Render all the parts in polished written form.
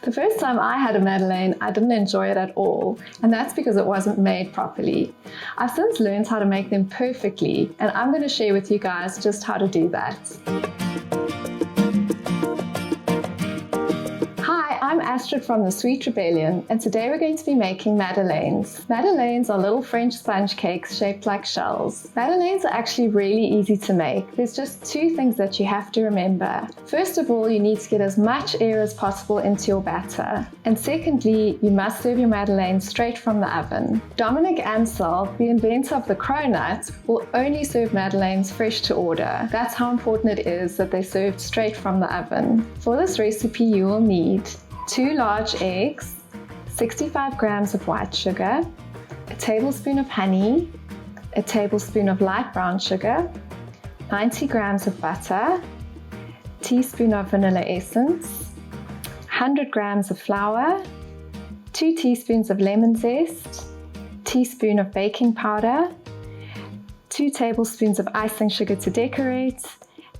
The first time I had a Madeleine, I didn't enjoy it at all, and that's because it wasn't made properly. I've since learned how to make them perfectly, and I'm going to share with you guys just how to do that. I'm Astrid from the Sweet Rebellion, and today we're going to be making Madeleines. Madeleines are little French sponge cakes shaped like shells. Madeleines are actually really easy to make. There's just two things that you have to remember. First of all, you need to get as much air as possible into your batter. And secondly, you must serve your Madeleines straight from the oven. Dominic Ansel, the inventor of the cronut, will only serve Madeleines fresh to order. That's how important it is that they're served straight from the oven. For this recipe, you will need 2 large eggs, 65 grams of white sugar, a tablespoon of honey, a tablespoon of light brown sugar, 90 grams of butter, teaspoon of vanilla essence, 100 grams of flour, 2 teaspoons of lemon zest, teaspoon of baking powder, 2 tablespoons of icing sugar to decorate,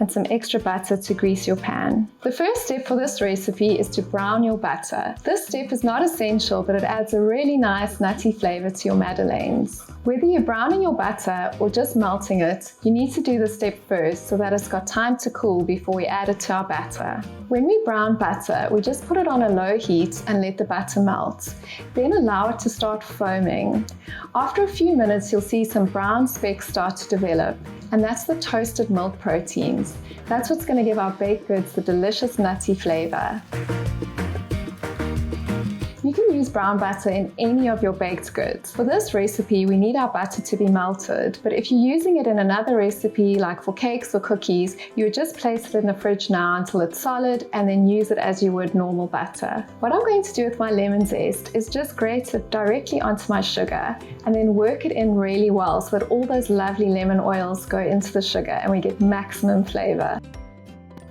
and some extra butter to grease your pan. The first step for this recipe is to brown your butter. This step is not essential, but it adds a really nice nutty flavor to your Madeleines. Whether you're browning your butter or just melting it, you need to do this step first so that it's got time to cool before we add it to our batter. When we brown butter, we just put it on a low heat and let the butter melt. Then allow it to start foaming. After a few minutes, you'll see some brown specks start to develop, and that's the toasted milk proteins. That's what's going to give our baked goods the delicious nutty flavor. You can use brown butter in any of your baked goods. For this recipe, we need our butter to be melted, but if you're using it in another recipe, like for cakes or cookies, you would just place it in the fridge now until it's solid and then use it as you would normal butter. What I'm going to do with my lemon zest is just grate it directly onto my sugar and then work it in really well so that all those lovely lemon oils go into the sugar and we get maximum flavor.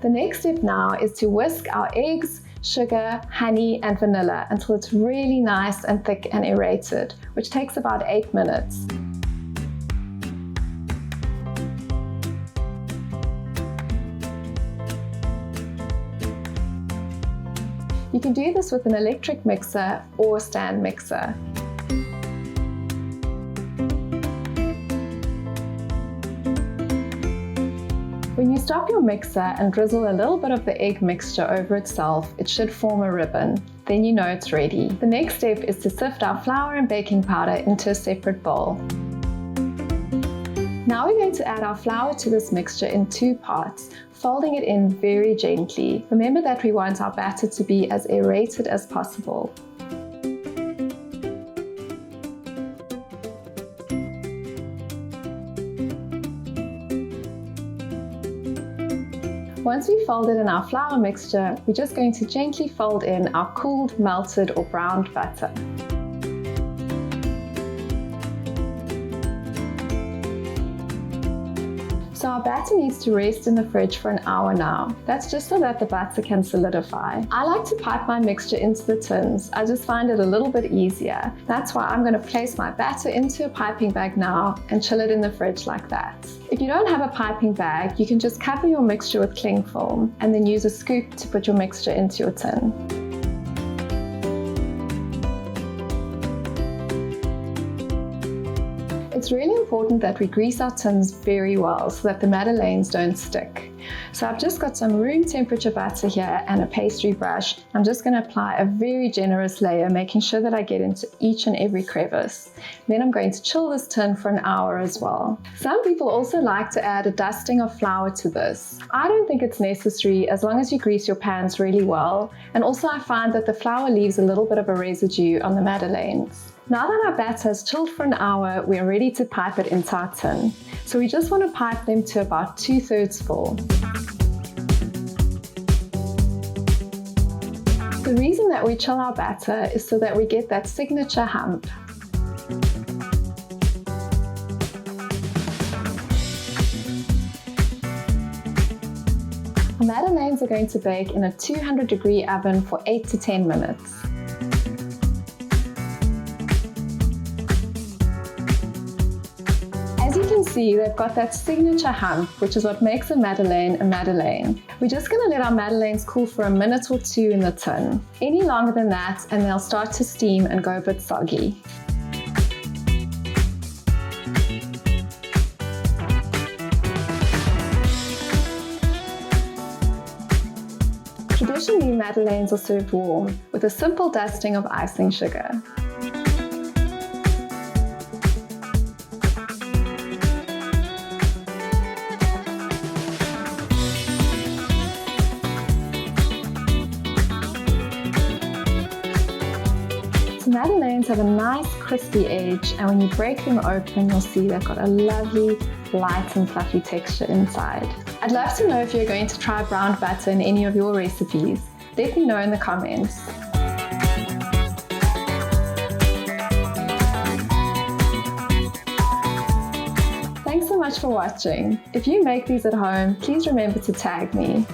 The next step now is to whisk our eggs, sugar, honey, and vanilla until it's really nice and thick and aerated, which takes about 8 minutes. You can do this with an electric mixer or a stand mixer. When you stop your mixer and drizzle a little bit of the egg mixture over itself, it should form a ribbon. Then you know it's ready. The next step is to sift our flour and baking powder into a separate bowl. Now we're going to add our flour to this mixture in 2 parts, folding it in very gently. Remember that we want our batter to be as aerated as possible. Once we've folded in our flour mixture, we're just going to gently fold in our cooled, melted or browned butter. So our batter needs to rest in the fridge for an hour now. That's just so that the batter can solidify. I like to pipe my mixture into the tins. I just find it a little bit easier. That's why I'm going to place my batter into a piping bag now and chill it in the fridge like that. If you don't have a piping bag, you can just cover your mixture with cling film and then use a scoop to put your mixture into your tin. It's really important that we grease our tins very well so that the Madeleines don't stick. So I've just got some room temperature butter here and a pastry brush. I'm just going to apply a very generous layer, making sure that I get into each and every crevice. Then I'm going to chill this tin for an hour as well. Some people also like to add a dusting of flour to this. I don't think it's necessary as long as you grease your pans really well. And also I find that the flour leaves a little bit of a residue on the Madeleines. Now that our batter has chilled for an hour, we are ready to pipe it into our tin. So we just want to pipe them to about 2/3 full. The reason that we chill our batter is so that we get that signature hump. Our Madeleines are going to bake in a 200-degree oven for 8 to 10 minutes. see, they've got that signature hump, which is what makes a Madeleine a Madeleine. We're just going to let our Madeleines cool for a minute or two in the tin. Any longer than that and they'll start to steam and go a bit soggy. Traditionally, Madeleines are served warm with a simple dusting of icing sugar. So Madeleines have a nice crispy edge, and when you break them open, you'll see they've got a lovely, light and fluffy texture inside. I'd love to know if you're going to try browned butter in any of your recipes. Let me know in the comments. Thanks so much for watching. If you make these at home, please remember to tag me.